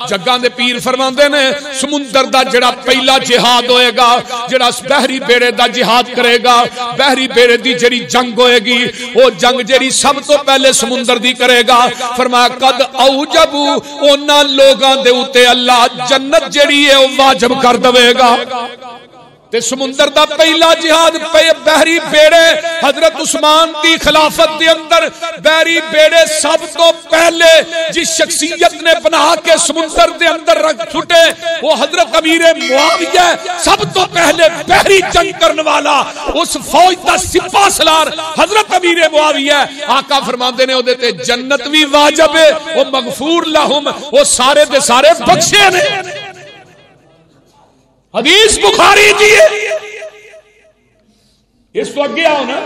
جگاں دے پیر فرماندے نے سمندر دا جڑا پہلا جہاد ہوئے گا، جڑا بحری بیڑے دا جہاد کرے گا، بحری بیڑے دی جڑی جنگ ہوئے گی، وہ جنگ جڑی سب تو پہلے سمندر دی کرے گا۔ فرمایا قد اوجبو اونا لوگاں دے اتے اللہ جنت جڑی ہے وہ واجب کر دوے گا۔ تے سمندر دا پہلا جہاد بحری بیڑے حضرت عثمان دی خلافت دے اندر بحری بیڑے سب تو پہلے جس شخصیت نے بنا کے سمندر دے اندر رکھ چھٹے وہ حضرت امیر معاویہ، سب تو پہلے بحری جنگ کرنے والا اس فوج دا سپاہ سالار حضرت امیر معاویہ۔ آقا فرماندے نے اودے تے جنت بھی واجب ہے، وہ مغفور لہم، وہ سارے دے سارے بخشے نے۔ حدیث بخاری جی اس کو اگے آؤ نا،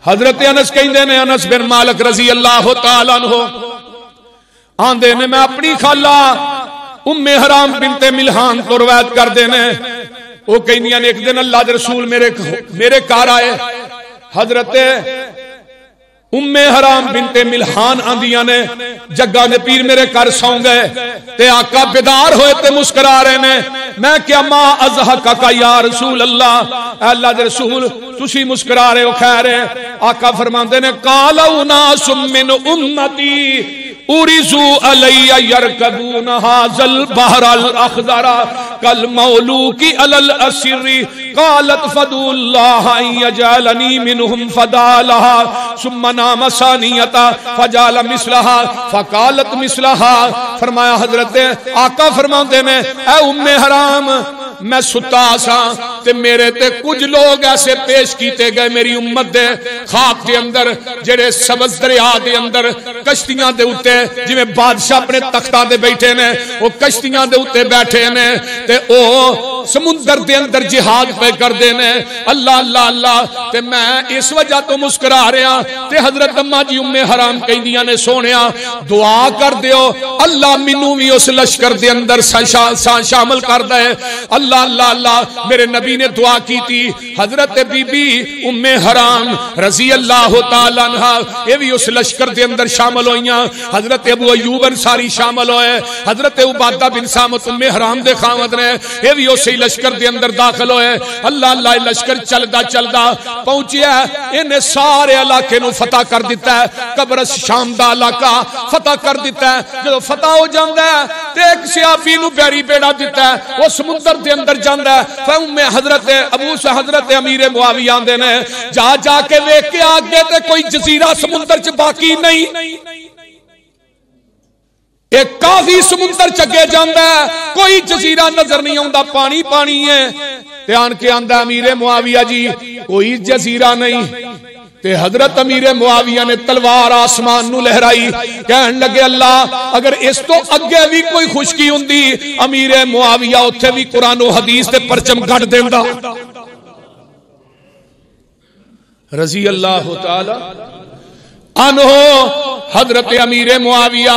حضرت انس کہندے نے، انس بن مالک رضی اللہ تعالیٰ عنہ آندے نے میں اپنی خالہ ام حرام بنت ملحان تو روایت کر دینے، وہ کہندیاں نے ایک دن اللہ دے رسول میرے گھر آئے، حضرت ام حرام بنت ملحان آندیاں نے جگہ نے پیر میرے گھر سو گئے تے آقا بیدار ہوئے تے مسکرا رہے نے، میں کیا ما ازحکا یا رسول اللہ دے رسول تسی مسکرا رہے ہو خیر ہے؟ آقا فرماندے نے قال اناس من امتی اورزو علی یرکبون ھذا البحر الاخضر کالمولوک علی الاسر قالت فدعوا اللہ ان یجعلنی منہم فدعا لها ثم نام ثانیتا فجعل مثلها فقالت مثلها۔ فرمایا حضرت آقا فرماندے نے اے ام حرام میں ستا سا تے میرے تے کچھ لوگ ایسے پیش کیتے گئے میری امت دے خواب دے اندر جڑے سبز دریا دے اندر کشتیاں دے اتے جی میں بادشاہ اپنے تختہ دے بیٹھے نے وہ کشتیاں دے اتے بیٹھے نے تے او سمندر دے اندر جہاد پہ کر دینے اللہ اللہ اللہ تے میں اس وجہ تو مسکرا رہا تے حضرت اماں جی ام حرام کہندیاں نے سونیا دعا کر دیو اللہ مینوں بھی اس لشکر دے اندر شامل کر دے۔ اللہ اللہ اللہ میرے نبی نے دعا کی تھی، حضرت بی بی ام حرام رضی اللہ تعالیٰ عنہ یہ بھی اس لشکر دے اندر شامل ہوئیاں، حضرت ابو ایوب انصاری شامل ہوئے، حضرت عبادہ بن سامت ام حرام دے خاوند نے یہ بھی اسی لشکر دے اندر داخل ہوئے۔ اللہ اللہ لشکر چلدا چلدا پہنچیا انہیں سارے علاقے نو فتح کر دیتا ہے، قبرص شام دا علاقہ فتح کر دیتا ہے۔ جب فتح ہو جاندا ہے تے ایک صحابی نو بیری بیڑا دیتا ہے وہ سمندر دے اندر جاندا ہے، فہم میں حضرت ابو سے حضرت امیر معاویہ آندے نے جا جا کے ویکھ کے آگے تے کوئی جزیرہ سمندر چ باقی نہیں، ایک کافی سمندر چگے جاندا ہے کوئی جزیرہ نظر نہیں آندا، پانی پانی ہے تے آن کے آندا امیر معاویہ جی کوئی جزیرہ نہیں تے حضرت امیر معاویہ نے تلوار آسمان نو لہرائی کہن لگے اللہ اگر اس تو اگے بھی کوئی خشکی ہوندی امیر معاویہ اتھے بھی قرآن و حدیث تے پرچم گھٹ دیندا۔ رضی اللہ تعالی عنہ حضرت امیر معاویہ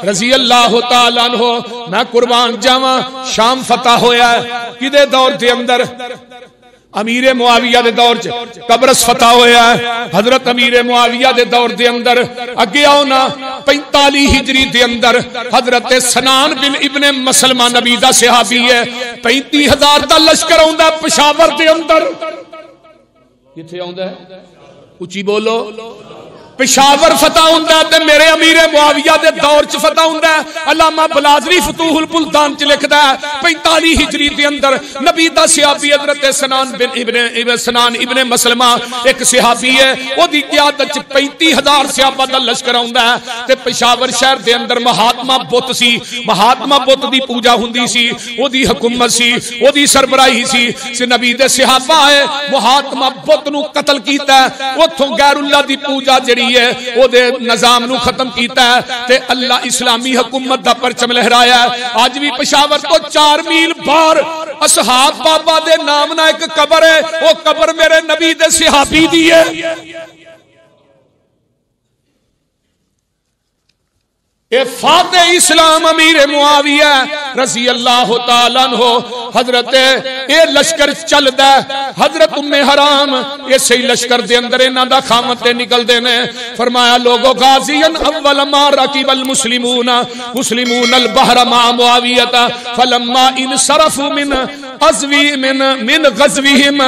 رضی اللہ تعالی عنہ میں قربان جاواں شام فتح ہویا ہے کدے دور دے اندر امیر معاویہ دے دور چ قبرص فتح ہویا ہے، حضرت امیر معاویہ دے دور دے اندر اگے آؤ نا 45 ہجری دے اندر حضرت سنان بن ابن مسلمہ نبی دا صحابی ہے، 35,000 دا لشکر آندا پشاور دے اندر، کتھے آندا ہے اچھی بولو، پشاور فتح ہوندا ہے تے میرے امیر معاویہ دے دور چ فتح ہوندا ہے۔ علامہ بلازری فتوح البلدان چ لکھدا ہے 45 ہجری دے اندر نبی دا صحابی حضرت سنان ابن مسلمہ ایک صحابی ہے، او دی قیادت چ 35,000 صحابہ دا لشکر ہوندا ہے تے پشاور شہر دے اندر مہاتما بت سی، مہاتما بت دی پوجا ہوندی سی، او دی حکومت سی، او دی سربراہی سی، نبی دے صحابہ ہے مہاتما بت نو قتل کیتا ہے، اوتھوں غیر اللہ دی پوجا جڑی او دے نظام نو ختم کیتا ہے تے اللہ اسلامی حکومت دا پرچم لہرایا ہے۔ آج بھی پشاور تو 4 میل باہر اصحاب بابا دے نام نہ ایک قبر ہے، وہ قبر میرے نبی دے صحابی دی ہے۔ اے فاتح اسلام امیر معاویہ رضی اللہ تعالیٰ عنہ حضرت اے لشکر چل دے حضرت ام حرام اسی لشکر دے اندر انہاں دا خامت تے نکل دے نے فرمایا لوگو غازین اول ما رکب المسلمون البحر مع معاویہ فلما انصرفوا من غزوهم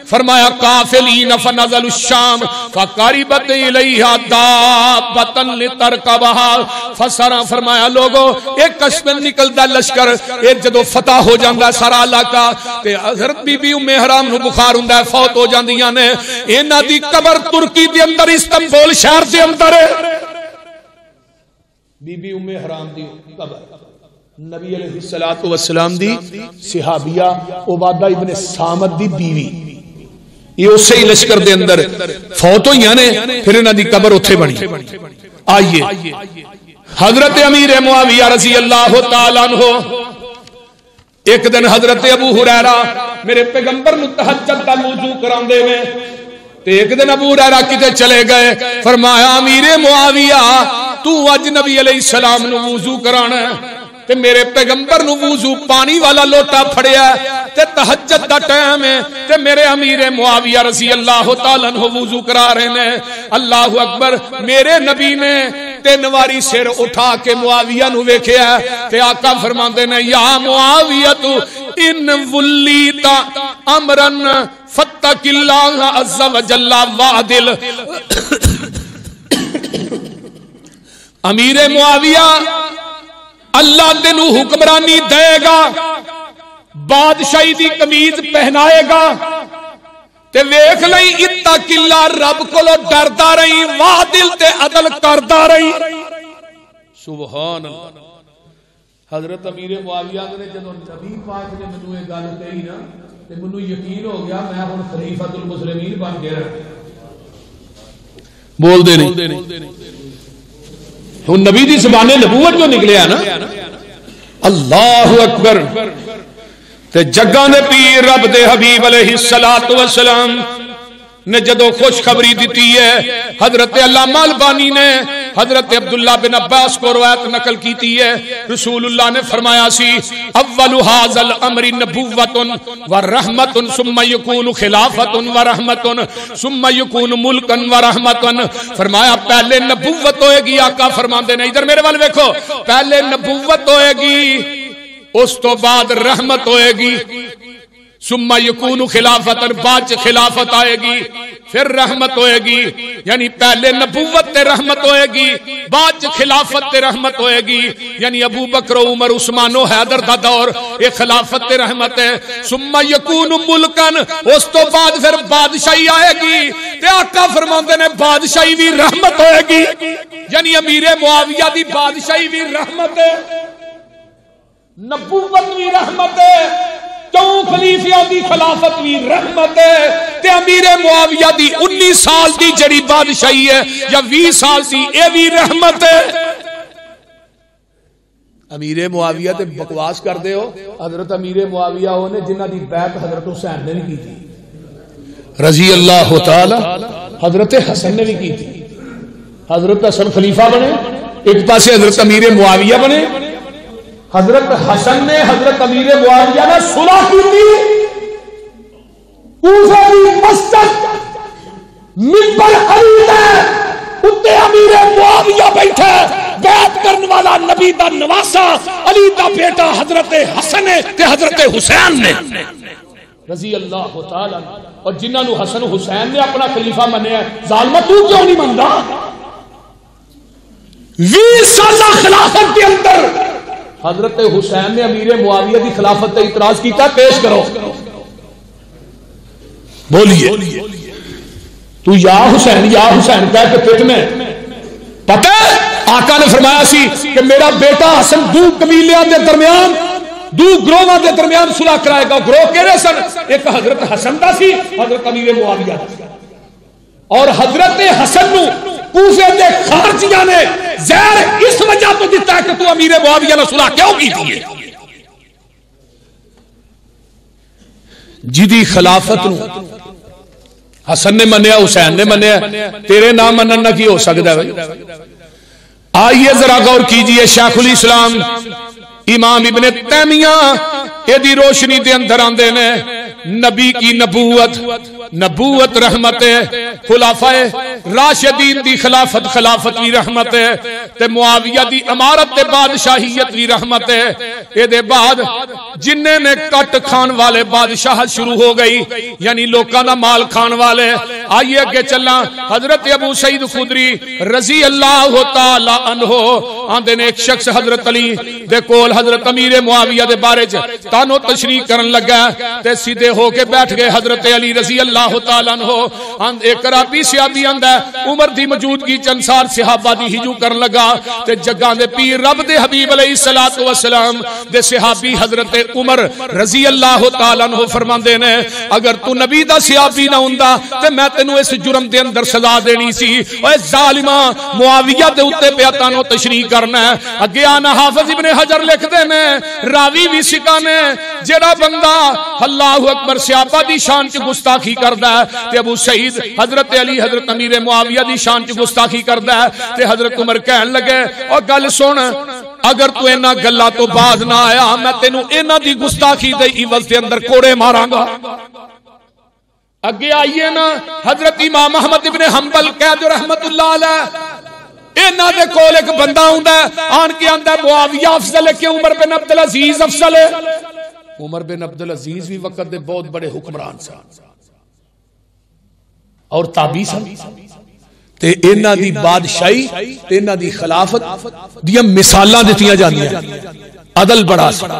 فرمایا قافلین فنزلوا الشام فقربت الیہا دابۃ لترکبها فرمایا لوگو ایک کشمن نکلدا لشکر ایک جدو فتح ہو جاندا سارا علاقہ تے حضرت بی بی ام حرام نو بخار ہوندا فوت ہو جاندیاں نے انہاں دی قبر ترکی دے اندر استنبول شہر دے اندر ہے بی بی ام حرام دی قبر نبی علیہ الصلوۃ والسلام دی صحابیہ عبادہ ابن صامت دی بیوی یہ اسی لشکر دے اندر فوت ہوئیاں نے پھر انہاں دی قبر اوتھے بنی آئیے حضرت امیر معاویہ رضی اللہ تعالیٰ عنہ ایک دن حضرت ابو ہریرہ میرے پیغمبر نو تہجد دا وضو کراندے نے تے ایک دن ابو ہریرہ کتے چلے گئے فرمایا امیر معاویہ تو اج نبی علیہ السلام نو وضو کرانا ہے تے میرے پیغمبر نو وضو پانی والا لوٹا پھڑیا تے تہجد دا ٹائم ہے تے میرے امیر معاویہ رضی اللہ تعالیٰ عنہ وضو کرا رہے ہیں اللہ اکبر میرے نبی نے 3 واری سر اٹھا کے معاویہ نو ویکھیا تے آقا فرماندے نے یا معاویہ تو ان ولیت امرن فتق اللہ عز وجل وعدل امیر معاویہ اللہ تینو حکمرانی دے گا بادشاہی دی قمیض پہنائے گا تے ویکھ لئی اتق اللہ رب کولو ڈردا رہی وعدل تے عدل کردا رہی سبحان اللہ حضرت امیر معاویہ نے جدوں نبی پاک نے مینوں یہ گل کہی نا تے مینوں یقین ہو گیا میں ہن خلیفۃ المسلمین بن گیا بول دے نہیں ہن نبی دی زبان نبوت جو نکلیا نا اللہ اکبر تے جگہ نے پیر رب دے حبیب علیہ الصلوۃ والسلام نے جدو خوشخبری دیتی ہے حضرت علامہ البانی نے حضرت عبداللہ بن عباس کو روایت نقل کیتی ہے رسول اللہ نے فرمایا سی اول ھذا الامر نبوۃ ورحمۃ ثم یکون خلافۃ ورحمۃ ثم یکون ملکا ورحمۃ فرمایا پہلے نبوت ہوئے گی آقا فرماندے نے ادھر میرے وال دیکھو پہلے نبوت ہوئے گی اس تو بعد رحمت ہوئے گی ثم یکون خلافت بعد خلافت آئے گی پھر رحمت ہوئے گی یعنی پہلے نبوت تے رحمت ہوئے گی بعد خلافت تے رحمت ہوئے گی یعنی ابو بکر و عمر عثمان و حیدر دا دور یہ خلافت تے رحمت ہے ثم یکون ملکن اس تو بعد پھر بادشاہی آئے گی تے آقا فرماندے نے بادشاہی بھی رحمت ہوئے گی یعنی امیر معاویہ دی بادشاہی بھی رحمت ہے نبوت بھی رحمت ہے کیوں خلیفیاں دی خلافت بھی رحمت ہے تے امیر معاویہ دی 19 سال دی جڑی بادشاہی ہے یا 20 سال دی اے بھی رحمت ہے امیر معاویہ تے بکواس کر دے ہو حضرت امیر معاویہ ہونے جنہ دی بیعت حضرت حسین نے بھی کی تھی رضی اللہ تعالی حضرت حسن نے بھی کی تھی حضرت حسن خلیفہ بنے ایک پاسے حضرت امیر معاویہ بنے حضرت حسن نے حضرت امیر معاویہ نے صلح کی تھی کوفہ کی مسجد منبر علی ہے اتے امیر معاویہ بیٹھے بیعت کرنے والا نبی دا نواسا علی دا بیٹا حضرت حسن تے حضرت حسین نے رضی اللہ تعالی اور جنہاں نو حسن حسین نے اپنا خلیفہ منیا ظالمہ تو کیوں نہیں مندا 20 سالہ خلافت کے اندر حضرت حسین نے امیر معاویہ کی خلافت پر اعتراض کیتا پیش کرو بولیے تو یا حسین کہہ کے پیٹ میں پتہ آقا نے فرمایا سی کہ میرا بیٹا حسن دو قبیلیاں دے درمیان دو گروہاں دے درمیان صلح کرائے گا گروہ کہڑے سن ایک حضرت حسن دا سی حضرت امیر معاویہ دا اور حضرت حسن نو کوفے دے خارجیاں نے زہر اس وجہ تو دیتا ہے کہ تو امیر معاویہ نے صلح کیوں کی تھی جدی خلافت نو حسن نے منیا حسین نے منیا تیرے نام منن نہ کی ہو سکتا ہے آئیے ذرا غور کیجئے، شیخ الاسلام امام ابن تیمیہ ایدی روشنی دے اندر آندے نے نبی کی نبوت رحمت ہے، خلافہ راشدین دی خلافت بھی رحمت ہے، تے معاویہ دی امارت تے بادشاہیت بھی رحمت ہے، اے دے بعد جننے نے کٹ کھان والے بادشاہ شروع ہو گئی، یعنی لوکاں دا مال کھان والے۔ آئیے کہ چلنا حضرت ابو سعید خدری رضی اللہ تعالی عنہ آندے نے ایک شخص حضرت علی دے کول حضرت امیر معاویہ دے بارے تانو تشریح کرن لگا تے سیدھے ہو کے بیٹھ گئے حضرت علی رضی اللہ تعالیٰ عنہ۔ ایک رابی صحابی آندا ہے عمر دی موجودگی چند سار صحابہ دی ہجو کرن لگا تے جگہ دے پیر رب دے حبیب علیہ الصلوۃ والسلام دے صحابی حضرت عمر رضی اللہ تعالیٰ عنہ فرماندے نے اگر تو نبی دا صحابی نہ ہوندا تے میں تینوں اس جرم دے اندر سزا دینی سی۔ اوے ظالما معاویہ دے اوتے پیا تانوں تشریح کرنا ہے۔ اگے آنا حافظ ابن حجر لکھدے نے راوی بھی سکانے جڑا بندہ اللہ اکبر صحابہ دی شان چ گستاخی کردا ہے تے ابو سعید حضرت علی حضرت امیر معاویہ دی شان چ گستاخی کردا ہے تے حضرت عمر کہن لگے او گل سن اگر تو اینا گلاں تو باز نہ آیا میں تینوں اینا دی گستاخی دے عوض دے اندر کوڑے ماراں گا۔ اگے آئیے نا حضرت امام احمد ابن حنبل قید رحمت اللہ علیہ اینا دے کول ایک بندہ ہوندا ہے آن کے آندا ہے معاویہ افضل ہے کہ عمر بن عبدالعزیز افضل ہے۔ عمر بن عبدالعزیز بھی وقت دے بہت بڑے حکمران سن اور تابعی سن تے اینا دی بادشاہی تے اینا دی خلافت دی مثالاں دتیاں جاندیاں عدل بڑا سن۔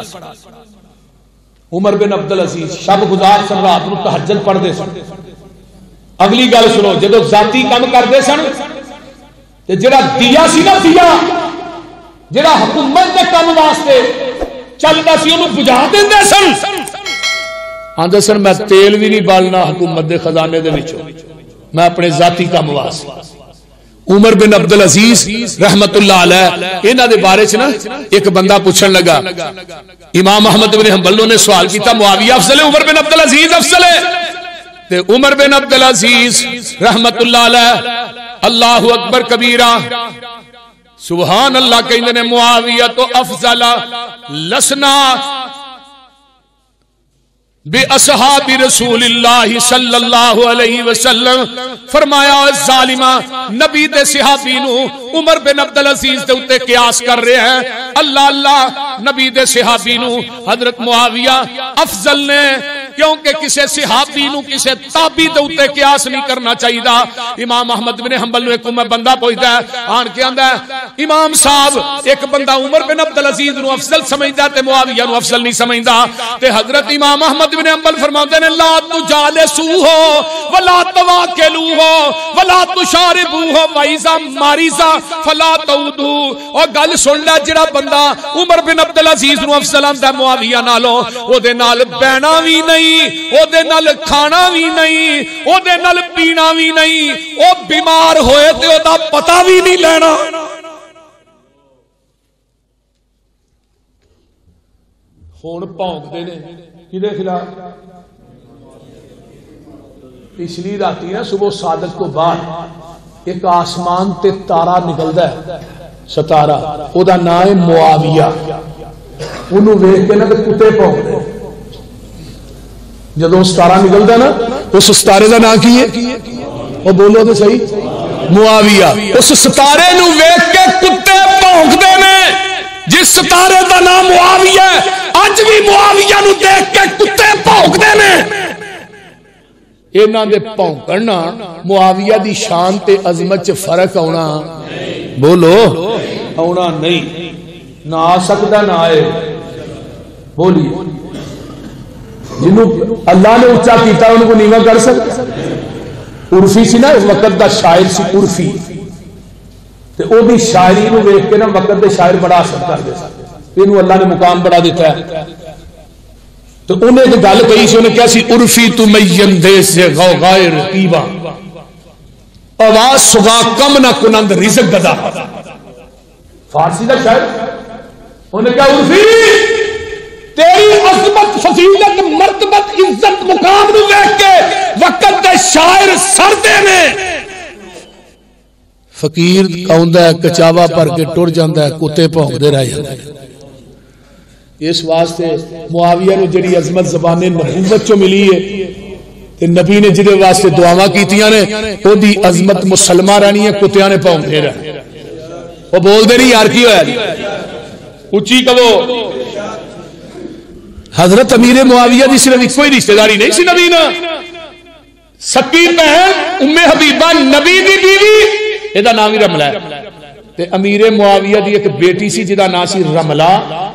عمر بن عبدالعزیز شب گزار سن رات نو تہجد پڑھدے سن۔ اگلی گل سنو جدوں ذاتی کام کردے سن تے جڑا دیا سی نا دیا جڑا حکومت دے کام واسطے چلدا سی اونوں بجھا دیندے سن۔ آندے سن میں تیل بھی نہیں بالنا حکومت دے خزانے دے وچوں میں اپنے ذاتی کام واسطے۔ عمر بن عبدالعزیز رحمت اللہ علیہ انہاں دے بارے چ نا ایک بندہ پوچھن لگا امام احمد بن حنبل نے سوال کیتا معاویہ افضل ہے عمر بن عبدالعزیز افضل ہے تے عمر بن عبدالعزیز رحمت اللہ علیہ اللہ اکبر کبیرہ سبحان اللہ کہندے نے معاویہ تو افضل لسنا بے اصحاب رسول اللہ صلی اللہ علیہ وسلم فرمایا ظالمہ نبی دے صحابی نو عمر بن عبدالعزیز دے اتے قیاس کر رہے ہیں۔ اللہ اللہ نبی دے صحابی نو حضرت معاویہ افضل نے کیونکہ کسے صحابی نو کسے تابعی دے اتے قیاس نہیں کرنا چاہیے دا۔ امام احمد بن حنبل نو ایک بندہ پوچھدا ہے آن کے آندا ہے امام صاحب ایک بندہ عمر بن عبدالعزیز نو افضل سمجھدا تے معاویہ نو افضل نہیں سمجھدا تے حضرت امام احمد بن حنبل فرماتے ہیں لا تجالسوہ ولا تواکلوہ ولا تشاربوہ وَإِذَا مَرِضَ فَلَا تَعُودُوهُ۔ اور گل سن لے جڑا بندہ عمر بن عبدالعزیز نو افضل آندا معاویہ نالوں او دے نال بہنا وی نہیں او دے نال کھانا بھی نہیں او دے نال پینا بھی نہیں او بیمار ہوئے تے او دا پتہ بھی نہیں لینا۔ ہون پونک دے نے کدے خلاف پچھلی راتی نا صبح صادق کو بعد ایک آسمان تے تارا نکلدا ہے ستارہ او دا نام ہے معاویہ انہوں ویکھ کے نا تے کتے پونک دے جدوں ستارہ نکلدا نا اس ستارے دا نام کی ہے او بولو تے صحیح معاویہ۔ اس ستارے نو ویکھ کے کتے پونک دے نے جس ستارے دا نام معاویہ ہے اج بھی معاویہ نو دیکھ کے کتے پونکدے نے۔ انہاں دے پونکنا معاویہ دی شان تے عظمت چ فرق آنا بولو آنا نہیں نہ آ سکتا نہ آئے بولیے جنہوں اللہ نے اونچا کیتا ان کو نیواں کر سکتا۔ عرفی سی نا اس وقت دا شاعر سی عرفی تے او دی شاعری نو ویکھ کے نا وقت دے شاعر بڑا اثر کر دے انہوں اللہ نے مقام بڑا دیتا ہے تو انہیں ایک گل کہی سی انہیں کیا سی عرفی تو میندے سے غوغائے رقیبہ آواز سگا کم نہ کنند رزق گدا فارسی دا شاعر انہیں کیا عرفی تیری عظمت فضیلت مرتبت عزت مقام نو دیکھ کے وقت دے شاعر سردے میں فقیر آندا ہے کچاوا پر کے ٹر جاندا ہے کتے بھونکدے رہ جاندے اس واسطے معاویہ نو جڑی عظمت زبان نبوت چوں ملی ہے تے نبی نے جدے واسطے دعاواں کیتیاں نے او دی عظمت مسلمہ رہنی ہے کتیاں نے بھونکدے رہ او بول دے نہیں یار کی ہویا جی اونچی کہو حضرت امیر معاویہ دی صرف کوئی رشتہ داری نہیں سی نبی نا سکی بہن ام حبیبہ نبی دی بیوی ایدہ نام ہی رملہ ہے تے امیر معاویہ دی ایک بیٹی سی جدا نام سی رملہ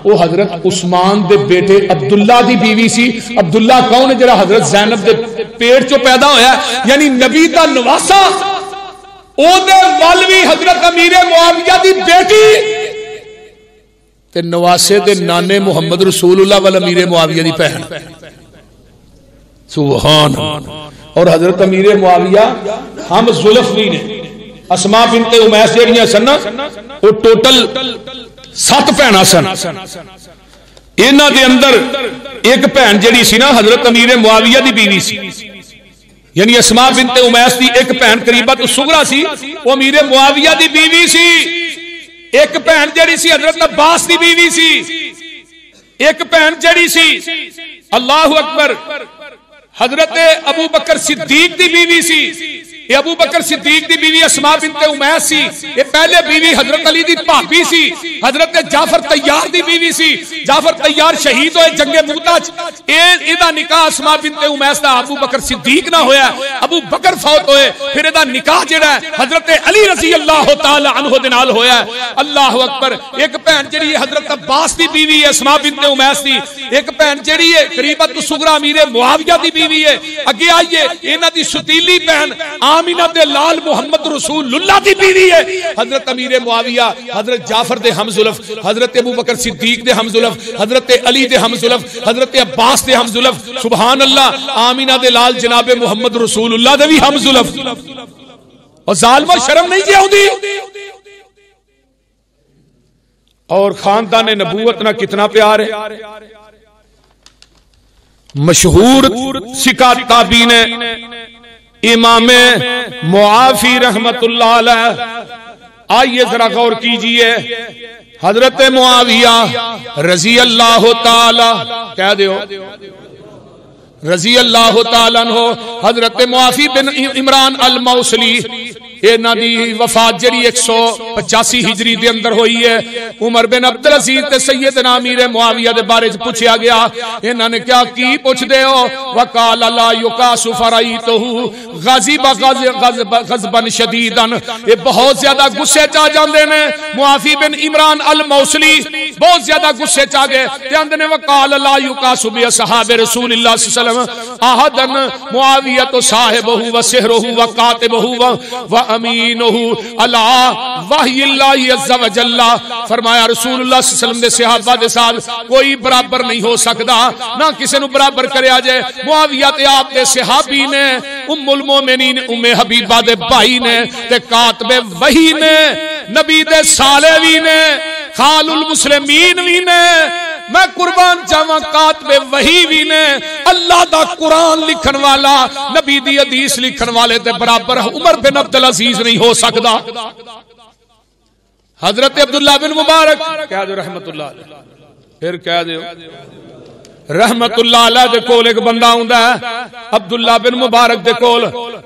وہ حضرت عثمان دے بیٹے عبداللہ دی بیوی سی عبداللہ کون ہے جڑا حضرت زینب دے پیٹ چو پیدا ہویا ہے یعنی نبی دا نواسا او دے والوی حضرت امیر معاویہ دی بیٹی تے نواسے دے نانے محمد رسول اللہ والامیر معاویہ دی پہن سبحان اور حضرت امیر معاویہ ہم زلفی نے اسماء بنت امیس جڑیاں سن او ٹوٹل 7 بہناں سن انہاں دے اندر ایک بہن جڑی سی نا حضرت امیر معاویہ دی بیوی سی یعنی اسماء بنت امیس دی ایک بہن قریبہ تو صغرا سی وہ امیر معاویہ دی بیوی سی ایک بہن جڑی سی حضرت عباس دی بیوی سی ایک بہن جڑی سی اللہ اکبر حضرت ابو بکر صدیق دی بیوی سی یہ ابو بکر صدیق دی بیوی اسماء بنت امیس سی یہ پہلے بیوی حضرت علی دی بھابی سی حضرت جعفر طیار دی بیوی سی جعفر طیار شہید ہوئے جنگ موتہ ایدہ نکاح اسماء بنت امیس دا ابو بکر صدیق نہ ہویا ابو بکر فوت ہوئے پھر ایدہ نکاح جڑا ہے حضرت علی رضی اللہ تعالی عنہ دنال ہویا ہے اللہ اکبر ایک بہن جڑی حضرت عباس دی بیوی ہے اسماء بنت امیس دی ایک بہن جڑی ہے قریبت صغرا امیر معاویہ دی بیوی ہے اگے آئیے انہاں دی ستیلی بہن آمینہ دے لال محمد رسول اللہ دی بیوی ہے حضرت امیر معاویہ حضرت جعفر دے ہمزلف حضرت ابو بکر صدیق دے ہمزلف حضرت علی دے ہمزلف حضرت عباس دے ہمزلف سبحان اللہ آمینہ دے لال جناب محمد رسول اللہ دے بھی ہمزلف اور ظالم و شرم نہیں جی ہوندی اور خاندان نبوت نہ کتنا پیار ہے مشہور سکہ تابعین امام معافی رحمت اللہ علیہ آئیے ذرا غور کیجئے حضرت معاویہ رضی اللہ تعالی کہہ دیو رضی اللہ تعالیٰ عنہ حضرت معافی بن عمران الموصلی انہاں دی وفات جڑی 185 ہجری دے اندر ہوئی ہے عمر بن عبدالعزیز تے سیدنا امیر معاویہ دے بارے وچ پوچھا گیا انہاں نے کیا کی پوچھ دے ہو وقال لا یقاس فرایتہ غضبا شدیدا یہ بہت زیادہ غصے چ جاندے نے معافی بن عمران الموصلی بہت زیادہ غصے چ گئے تے اندے نے وقال لا یقاس باصحاب رسول اللہ صلی اللہ علیہ وسلم احدن معاویہ صاحبہ و سحرہ و کاتبہ و امینہ علی وحی اللہ عز و جل فرمایا رسول اللہ صلی اللہ علیہ وسلم دے صحابہ دے ساتھ کوئی برابر نہیں ہو سکتا نہ کسی نو برابر کریا جائے معاویہ تے آپ دے صحابی نے ام المومنین ام حبیبہ دے بھائی نے تے کاتب وحی نے نبی دے صالح وی نے خال المسلمین وی نے میں قربان جاواں کاتب وحی وی نے اللہ دا قرآن لکھن والا نبی دی حدیث لکھن والے تے برابر عمر بن عبدالعزیز نہیں ہو سکتا حضرت عبداللہ بن مبارک کہہ دو رحمت اللہ علیہ پھر کہہ دو رحمت اللہ علیہ دے کول ایک بندہ ہوندا ہے عبداللہ بن مبارک دے کول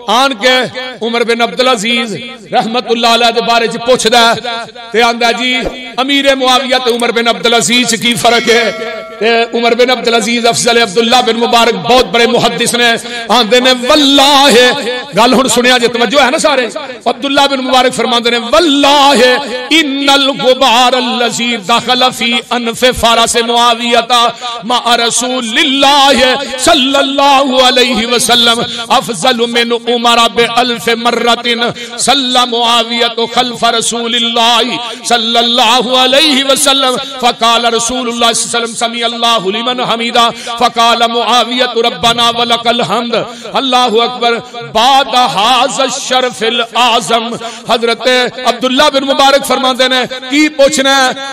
آن کے عمر بن عبدالعزیز رحمت اللہ علیہ دے بارے چ پوچھدا ہے تے آندا جی امیر معاویہ تے عمر بن عبدالعزیز کی فرق ہے تے عمر بن عبدالعزیز افضل عبداللہ بن مبارک بہت بڑے محدث نے آندے نے واللہ گل ہن سنیا جے توجہ ہے نا سارے عبداللہ بن مبارک فرماندے نے واللہ ان الغبار الذی دخل فی انف فارس معاویہ مع رسول اللہ صلی اللہ علیہ وسلم افضل من عمر بألف مرت صلی معاویہ خلف رسول اللہ صلی اللہ علیہ وسلم فقال رسول اللہ صلی اللہ علیہ وسلم سمی اللہ لمن حمیدہ فقال معاویہ ربنا ولک الحمد اللہ اکبر بعد حاز الشرف العظم حضرت عبداللہ بن مبارک فرماندے نے کی پوچھنا ہے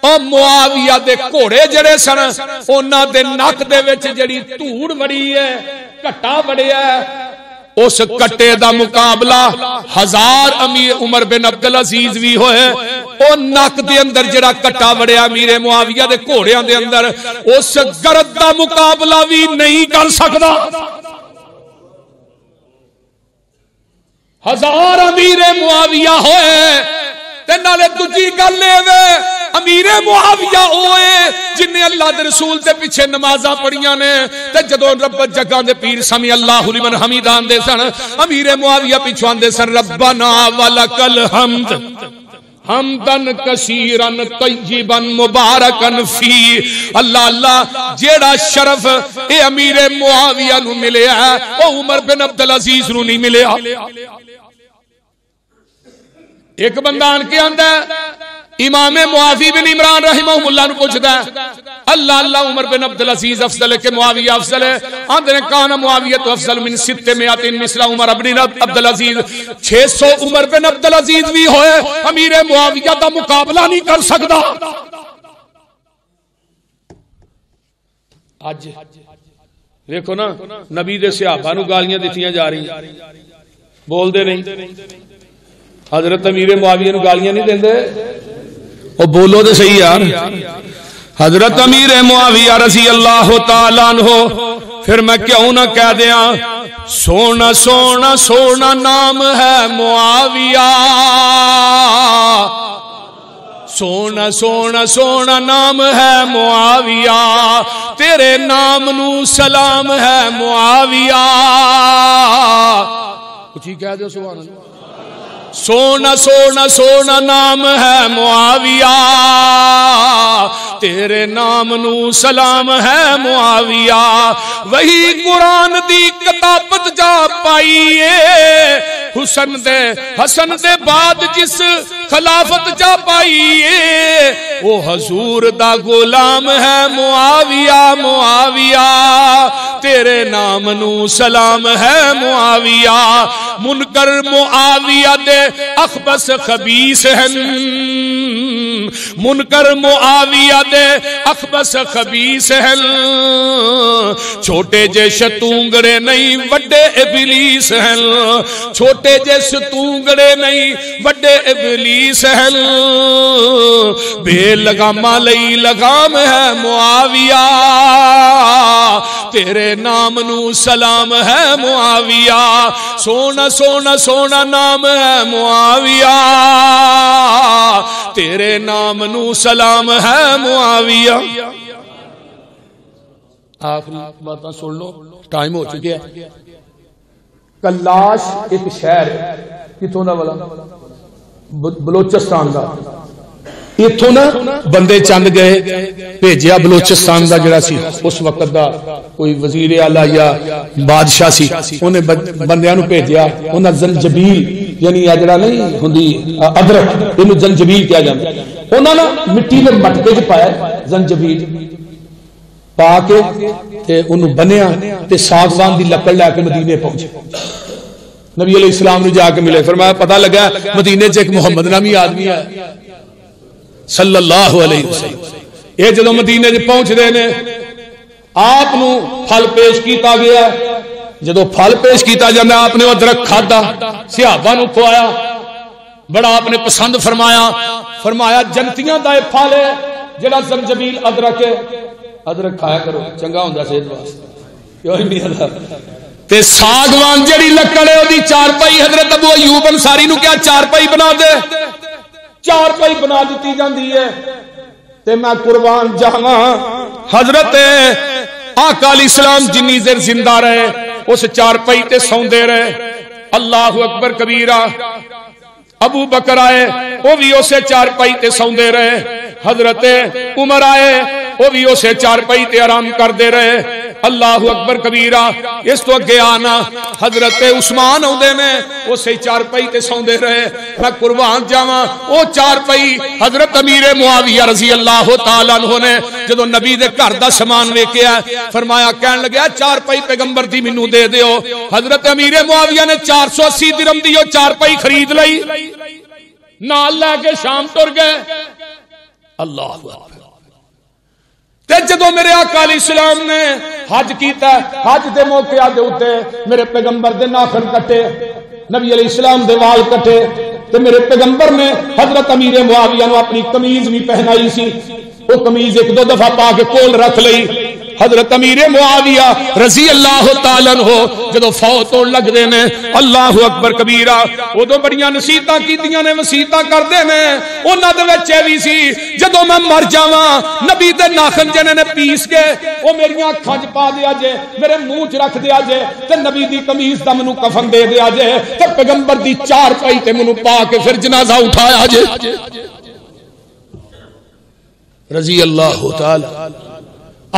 اور معاویہ دے کوڑے جڑے سن اونا دے نک دے وچ جڑی دھوڑ بڑی ہے گھٹا بڑیا ہے اس کٹے دا مقابلہ 1000 امیر عمر بن عبدالعزیز بھی ہوئے، او نک دے اندر جڑا کٹا وڑیا امیر معاویہ دے گھوڑیاں دے اندر، اس گرد دا مقابلہ بھی نہیں کر سکدا۔ 1000 امیر معاویہ ہوئے تے نالے دوجی گل اے امیر معاویہ ہوئے جن اللہ دے رسول دے پیچھے نمازاں پڑھیاں نے تے جدوں رب جگہ دے پیر سمی اللہ لمن حمیدہ آندے سن، امیر معاویہ پیچھے آندے سن ربنا ولکل حمد حمدن کثیرن طیبن مبارکن فی۔ اللہ اللہ جیڑا شرف اے امیر معاویہ نو ملیا ہے او عمر بن عبدالعزیز نو نہیں ملیا۔ ایک بندہ آن کے آندہ امام معافی بن عمران رحمہ اللہ نے پوچھتا ہے اللہ اللہ عمر بن عبدالعزیز افضل ہے کہ معاویہ افضل ہے؟ آندھنے کانا معاویہ تو افضل من 600 مثل عمر بن عبدالعزیز، 600 عمر بن عبدالعزیز بھی ہوئے امیر معاویہ دا مقابلہ نہیں کر سکتا۔ آج دیکھو نا نبی دے صحابہ نو گالیاں دیتیاں جا رہی بول دے نہیں، حضرت امیر معاویہ نو گالیاں نہیں دیندے، او بولو دے صحیح یار۔ حضرت امیر معاویہ رضی اللہ تعالیٰ عنہ، پھر میں کیوں نہ کہہ دیا سونا سونا سونا نام ہے معاویہ، سونا سونا سونا نام ہے معاویہ، تیرے نام نو سلام ہے معاویہ۔ کچھ ہی کہہ دو سبحان اللہ۔ سونا سونا سونا نام ہے معاویہ، تیرے نام نو سلام ہے معاویہ، وہی قرآن دی کتابت جا پائیے، حسن دے بعد جس خلافت جا پائیے، وہ حضور دا غلام ہے معاویہ، معاویہ تیرے نام نو سلام ہے معاویہ، منکر معاویہ دے اخبث خبیث ہیں، منکر معاویہ دے اخبث خبیث ہیں، چھوٹے جے شتونگڑے نہیں وڈے ابلیس ہیں، چھوٹے جے شتونگڑے نہیں وڈے ابلیس ہیں، بے لگامہ لئی لگام ہے معاویہ، تیرے نام نو سلام ہے معاویہ، سونا سونا سونا نام ہے معاویہ، تیرے نام نو سلام ہے معاویہ۔ آخری باتاں سن لو، ٹائم ہو چکے ہے۔ کلاش ایک شہر کتوں دا والا بلوچستان دا، اتھوں نا بندے چند گئے بھیجیا بلوچستان دا جڑا سی اس وقت دا کوئی وزیر اعلیٰ یا بادشاہ سی، انہیں بندیاں نو بھیجیا، انہاں زنجبیل یعنی جڑا نہیں ہوندی ادرک، انہوں زنجبیل کیا جاتا، انہاں نا مٹی دے مٹکے چ پایا زنجبیل پا کے تے انہوں بنیا تے ساگوان دی لکڑ لے کے مدینے پہنچے، نبی علیہ السلام نے جا کے ملے، فرمایا پتہ لگا مدینے چ ایک محمد نامی آدمی ہے صلی اللہ علیہ وسلم، یہ جدو مدینے سے پہنچ رہے نے آپ نو پھل پیش کیتا گیا، جدو پھل پیش کیتا جانا آپ نے ادرک کھادا، صحابہ نو کھوایا، بڑا آپ نے پسند فرمایا، فرمایا جنتیاں دا پھل ہے جڑا زنجبیل ادرک ہے، ادرک کھایا کرو چنگا ہوندا صحت واسطے، کیوں نہیں آتا تے ساگوان جڑی لکڑ ہے اودی چارپائی حضرت ابو ایوب انصاری نو کیا چارپائی بنا دے، چارپائی بنا دیتی جاندی ہے، تے میں قربان جاواں حضرت آقا علیہ السلام جنی دیر زندہ رہے اس چارپائی تے سوندے رہے، اللہ اکبر کبیرہ، ابو بکر آئے وہ بھی اسے چارپائی تے سوندے رہے، حضرت عمر آئے وہ بھی اسے چارپائی تے آرام کر دے رہے، اللہ اکبر کبیرہ، اس تو اگے آنا حضرت عثمان ہوندے نے اسے چارپائی تے سوندے رہے، میں قربان جاواں او چارپائی حضرت امیر معاویہ رضی اللہ تعالیٰ عنہ نے جدو نبی دے گھر دا سامان ویکھیا فرمایا کہن لگا چارپائی پیغمبر دی مینوں دے دیو، حضرت امیر معاویہ نے 480 درہم دی او چارپائی خرید لئی، نال لے کے شام ٹر گئے، اللہ اکبر۔ تے جدو میرے آقا علیہ السلام نے حج کیتا ہے، حج دے موقع دے اوتے میرے پیغمبر دے ناخن کٹے، نبی علیہ السلام دے وال کٹے، تے میرے پیغمبر نے حضرت امیر معاویہ نو اپنی قمیض بھی پہنائی سی، وہ قمیض ایک دو دفعہ پا کے کول رکھ لئی۔ حضرت امیر معاویہ رضی اللہ تعالیٰ عنہ جدو فوت ہون لگ دے نے، اللہ اکبر کبیرہ، ادو بڑیاں نصیحتاں کیتیاں نے، وصیتاں کردے نے، انہاں دے وچ اے وی سی جدو میں مر جاواں نبی دے ناخن جنے نے پیس کے او میریاں اکھاں وچ پا دیا جے، میرے منہ وچ رکھ دیا جے، تے نبی دی قمیض دا مینوں کفن دے دیا جے، تے پیغمبر دی چار پائی تے مینوں پا کے پھر جنازہ اٹھایا جے۔ رضی اللہ تعالی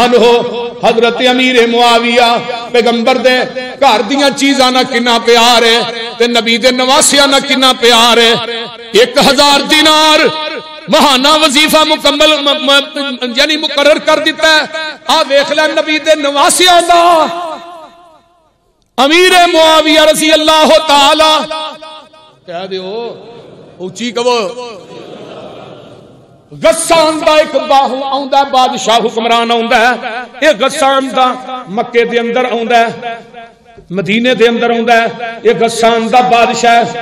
عنہ حضرت امیر معاویہ پیغمبر دے گھر دیاں چیزاں نہ کنا پیار ہے تے نبی دے نواسیاں نہ کنا پیار ہے۔ 1000 دینار ماہانہ وظیفہ مکمل یعنی مقرر کر دیتا ہے۔ آ دیکھ لے نبی دے نواسیاں دا امیر معاویہ رضی اللہ تعالی کہہ دیو اونچی کہو، غسان دا ایک باہو آندا ہے، بادشاہ حکمران آندا ہے، یہ غسان دا مکے دے اندر آندا ہے، مدینے دے اندر آندا ہے، یہ غسان دا بادشاہ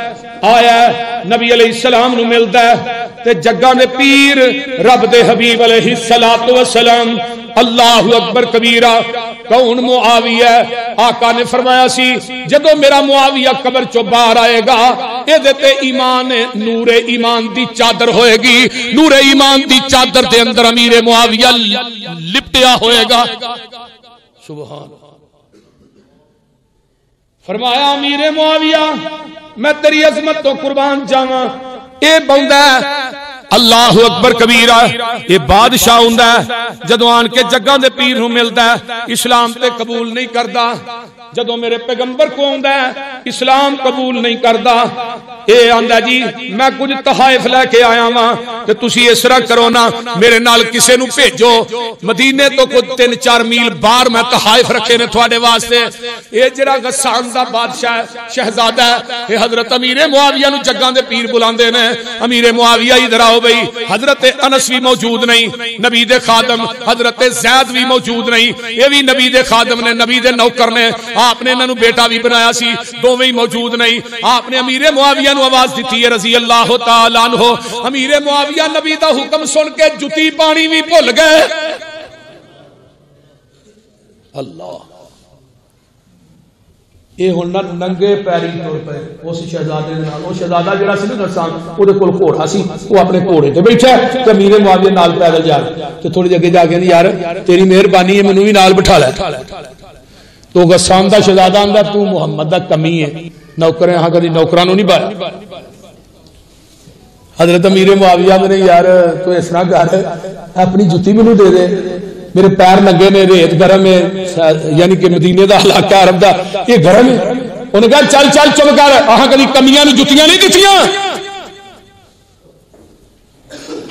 آیا ہے، نبی علیہ السلام نو ملدا ہے تے جگہ دے پیر رب دے حبیب علیہ الصلوۃ والسلام اللہ اکبر کبیرہ کون معاویہ، آقا نے فرمایا سی جدو میرا معاویہ قبر چو باہر آئے گا اے دیتے ایمان نور ایمان دی چادر ہوئے گی، نور ایمان دی چادر دے اندر امیر معاویہ لپٹیا ہوئے گا۔ سبحان فرمایا امیر معاویہ میں تیری عظمت تو قربان جاواں، اے بندہ اللہ اکبر کبیرہ یہ بادشاہ ہوندا ہے جدو آن کے جگہ دے پیر نو ملدا ہے اسلام تے قبول نہیں کردا، جدو میرے پیغمبر کو ہوندا ہے اسلام قبول نہیں کردا، اے آندا جی میں کچھ تحائف لے کے آیا ہاں تے تسی اس طرح کرو نا میرے نال کسے نو بھیجو مدینے تو کوئی 3-4 میل باہر میں تحائف رکھے نے تھوڑے واسطے۔ اے جڑا غسان دا بادشاہ شہزادہ ہے اے حضرت امیر معاویہ نو جگہ دے پیر بلاندے نے، امیر معاویہ ادھر آؤ بھئی، حضرت انس بھی موجود نہیں، نبی دے خادم حضرت زید بھی موجود نہیں، یہ بھی نبی دے خادم نے، نبی دے نوکر نے، آپ نے انہوں بیٹا بھی بنایا سی، دوویں موجود نہیں۔ آپ نے امیر معاویہ نو آواز دیتی ہے رضی اللہ تعالیٰ عنہ، امیر معاویہ نبی دا حکم سن کے جتی پانی بھی بھول گئے۔ اللہ یہ ہونا ننگے پیری طور پہ اس شہزادے دے نال، وہ شہزادہ جڑا سی نا غسان او دے کول گھوڑا سی، وہ اپنے گھوڑے تے بیٹھا ہے تے امیر معاویہ نال پیدل جا رہا تے تھوڑی جگہ جا کے یار تیری مہربانی ہے مینوں بھی نال بٹھا لے، تو غسان دا شہزادہ آندا تو محمد دا کمی ہے، نوکر یہاں کبھی نوکراں نو نہیں بایا۔ حضرت امیر معاویہ نے یار تو اس طرح کر اپنی جُتی مینوں دے دے، میرے پیر لگے نے، ریت گرم ہے، یعنی کہ مدینے دا علاقہ عرب دا یہ گرم ہے۔ انہوں نے کہا چل چل چل کر، آہاں کبھی کمیاں نے جتیاں نہیں دتیاں۔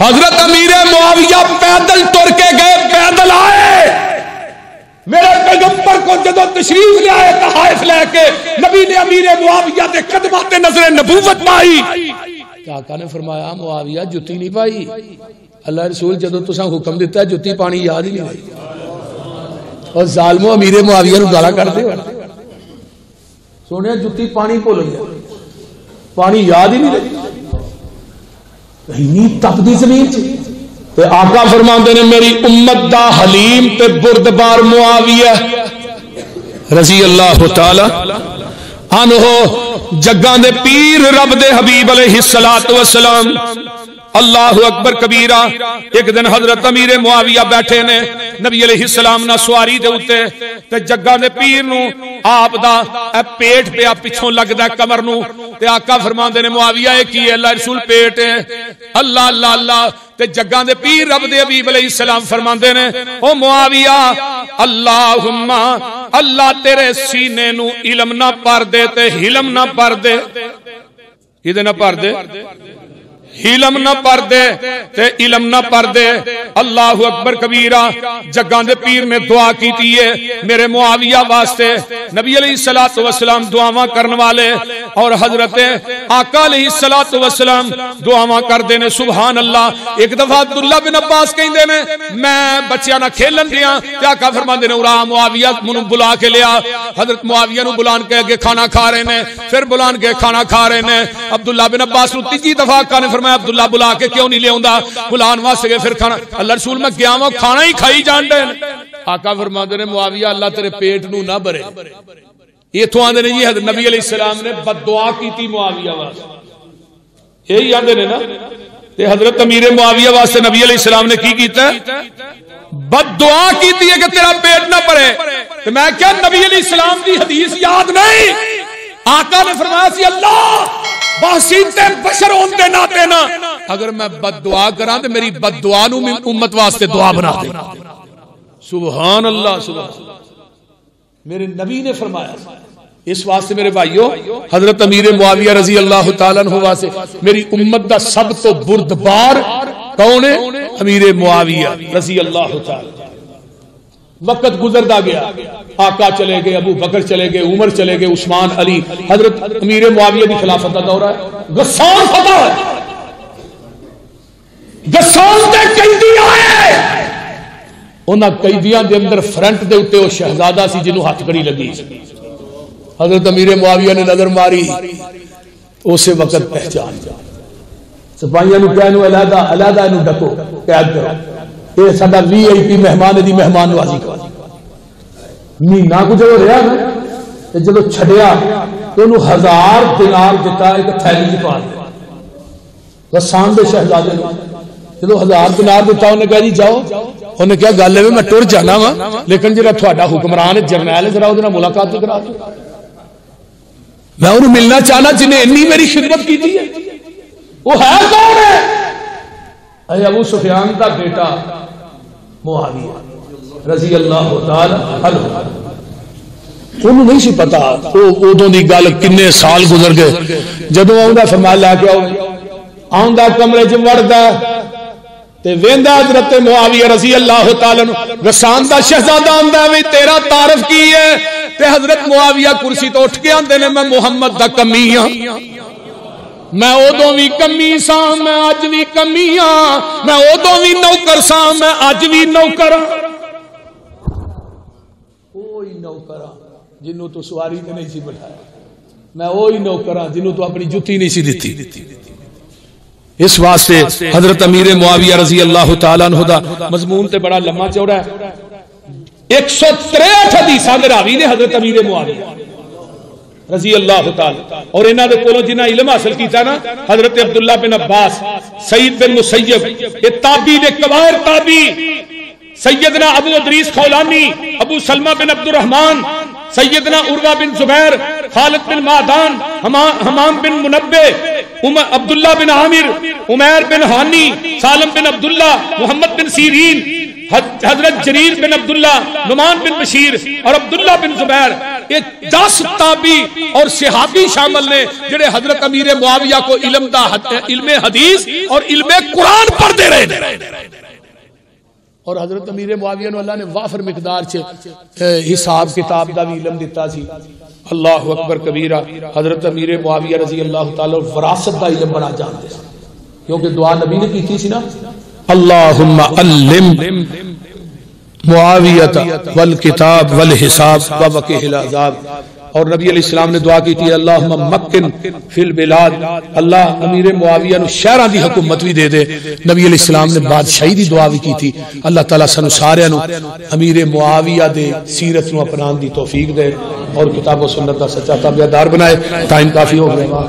حضرت امیر معاویہ پیدل ٹر کے گئے، پیدل آئے، میرے پیغمبر کو جدو تشریف لے آئے تحائف لے کے، نبی نے امیر معاویہ دے قدمات نظر نبوت پائی۔ آقا نے فرمایا معاویہ جتی نہیں پائی، اللہ رسول جدو تساں حکم دیتا ہے جتی پانی یاد ہی نہیں آئی، اور ظالمو امیر معاویہ نو گالا کر دے سونے جتی پانی بھول گیا، پانی یاد ہی نہیں رہی، تپدی زمین تے آقا فرماندے نے میری امت دا حلیم تے بردبار معاویہ رضی اللہ تعالی عنہ جگاں دے پیر رب دے حبیب علیہ الصلوۃ والسلام اللہ اکبر کبیرہ۔ ایک دن حضرت امیر معاویہ بیٹھے نے نبی علیہ السلام نہ سواری دے اوتے تے جگہ دے پیر نو آپ دا پیٹ پہ پچھوں لگدا کمر نو تے آقا فرماندے نے معاویہ اے کی ہے؟ اللہ رسول پیٹ ہے۔ اللہ اللہ اللہ تے جگہ دے پیر رب دے حبیب علیہ السلام فرماندے نے او معاویہ اللہم اللہ تیرے سینے نو علم نہ پر دے تے حلم نہ پر دے، یہ نہ پر دے علم نہ پڑھ دے تے علم نہ پڑھ دے. اللہ اکبر کبیرہ. جگاں دے پیر نے دعا کیتی ہے میرے معاویہ واسطے. نبی علیہ الصلوۃ والسلام دعاواں کرن والے اور حضرت آقا علیہ الصلوۃ والسلام دعاواں کردے نے. سبحان اللہ. ایک دفعہ عبداللہ بن عباس کہندے نے میں بچیاں نہ کھیلن دیاں تے آقا فرماندے نے اورا معاویہ منوں بلا کے لیا. حضرت معاویہ نو بلان کے اگے کھانا کھا رہے نے, پھر بلان کے کھانا کھا رہے نے. عبداللہ بن عباس نو تیجی دفعہ آقا نے فرمایا عبداللہ بلا کے کیوں نہیں لے آندا؟ بلان واسطے گئے پھر کھانا. اللہ رسول میں گیا ہوں کھانا ہی کھائی جان دے. آقا فرماندے نے معاویہ اللہ تیرے پیٹ نو نہ بھرے. یہ تو آندے نے جی حضرت نبی علیہ السلام نے بد دعا کی تھی معاویہ واسطے. یہی آندے نے نا. تے حضرت امیر معاویہ واسطے نبی علیہ السلام نے کی کیتا ہے؟ بد دعا کیتی ہے کہ تیرا پیٹ نہ بھرے. تو میں کیا نبی علیہ السلام دی حدیث یاد نہیں؟ آقا نے فرمایا سی اللہ باسیتے بشر ہون دے ناتے نا اگر میں بد دعا کراں تے میری بد دعا نو امت واسطے دعا بنا دے. سبحان اللہ سبحان اللہ. میرے نبی نے فرمایا. اس واسطے میرے بھائیو حضرت امیر معاویہ رضی اللہ تعالیٰ عنہ واسطے میری امت دا سب تو بردبار کون ہے؟ امیر معاویہ رضی اللہ تعالیٰ. وقت گزرتا گیا, آقا چلے گئے, ابو بکر چلے گئے, عمر چلے گئے, عثمان, علی. حضرت امیر معاویہ کی خلافت کا دورہ ہے. غسان فتح ہے. غسان دے قیدی آئے. انہاں قیدیاں دے اندر فرنٹ دے اتے وہ شہزادہ سی جنہوں ہاتھ کڑی لگی. حضرت امیر معاویہ نے نظر ماری, اسے وقت پہچان جا. سپاہیاں نو کہنو علیحدہ علیحدہ نو ڈکو قید کرو. یہ ساڈا وی آئی پی مہمان دی مہمان نوازی کر. مہینہ کو جب رہا نا جب چھڈیا تو انہوں 1000 دینار دیتا ایک تھیلی چ پا دیا. غسان دے شہزادے نے جب 1000 دینار دیتا انہیں کہا جی جاؤ. انہیں کیا گل ہے میں ٹر جانا وا لیکن جڑا تھوڑا حکمران جرنیل ذرا وہ ملاقات کرا دو. میں انہوں ملنا چاہنا جنہیں انی میری خدمت کی تھی. وہ ہے کون ہے؟ اے ابو سفیان کا بیٹا معاویہ رضی اللہ تعالی عنہ. انہوں نہیں سی پتا ادوں دی گل کنے سال گزر گئے. جدوں آؤں فرمایا لے کے آؤ کمرے چ وڑدا تے ویندا حضرت معاویہ رضی اللہ تعالی عنہ غسان دا شہزادہ آندا ہے تیرا تعارف کی ہے؟ تے حضرت معاویہ کرسی تو اٹھ کے آندے نے میں محمد دا کمی ہاں. میں ادوں بھی کمی سا میں اج بھی کمی ہاں. میں ادوں بھی نوکر سا میں اج بھی نوکر ہاں. وہی نوکر ہاں جنوں تو سواری تے نہیں سی بٹھایا. میں وہی نوکر ہاں جنوں تو اپنی جُتی نہیں سی دتی. اس واسطے حضرت امیر معاویہ رضی اللہ تعالیٰ عنہ دا مضمون تے بڑا لمبا چوڑا ہے. 163 حدیثاں دے راوی نے حضرت امیر معاویہ رضی اللہ تعالی. اور انہاں دے کولوں جنہاں علم حاصل کیتا نا حضرت عبداللہ بن عباس, سعید بن مسیب, یہ تابعی دے کبائر تابعی, سیدنا ابو ادریس خولانی, ابو سلمہ بن عبد الرحمن, سیدنا عروہ بن زبیر, خالد بن معدان, حمام بن منبع, عبداللہ بن عامر, عمیر بن ہانی, سالم بن عبداللہ, محمد بن سیرین, حضرت جریر بن عبداللہ, نعمان بن بشیر اور عبداللہ بن زبیر. یہ 10 تابعی اور صحابی شامل نے جڑے حضرت امیر معاویہ کو علم حدیث اور علم قرآن پڑھتے رہے. اور حضرت امیر معاویہ نے اللہ نے وافر مقدار حساب کتاب دا بھی علم دیتا سی. اللہ اکبر کبیرہ. حضرت امیر معاویہ رضی اللہ تعالی وراثت دا علم بڑا جانتے ہیں کیونکہ دعا نبی نے کی تھی نا اللہم علم معاویہ والکتاب والحساب ووقہ العذاب. اور نبی علیہ السلام نے دعا کی تھی اللہم مکن فی البلاد, اللہ امیر معاویہ نو شہراں دی حکومت بھی دے دے. نبی علیہ السلام نے بادشاہی دی دعا بھی کی تھی اللہ تعالیٰ سانو سارے نو امیر معاویہ دے سیرت نو اپنان دی توفیق دے اور کتاب و سنت دا سچا تابعدار بنائے. ٹائم کافی ہو گیا.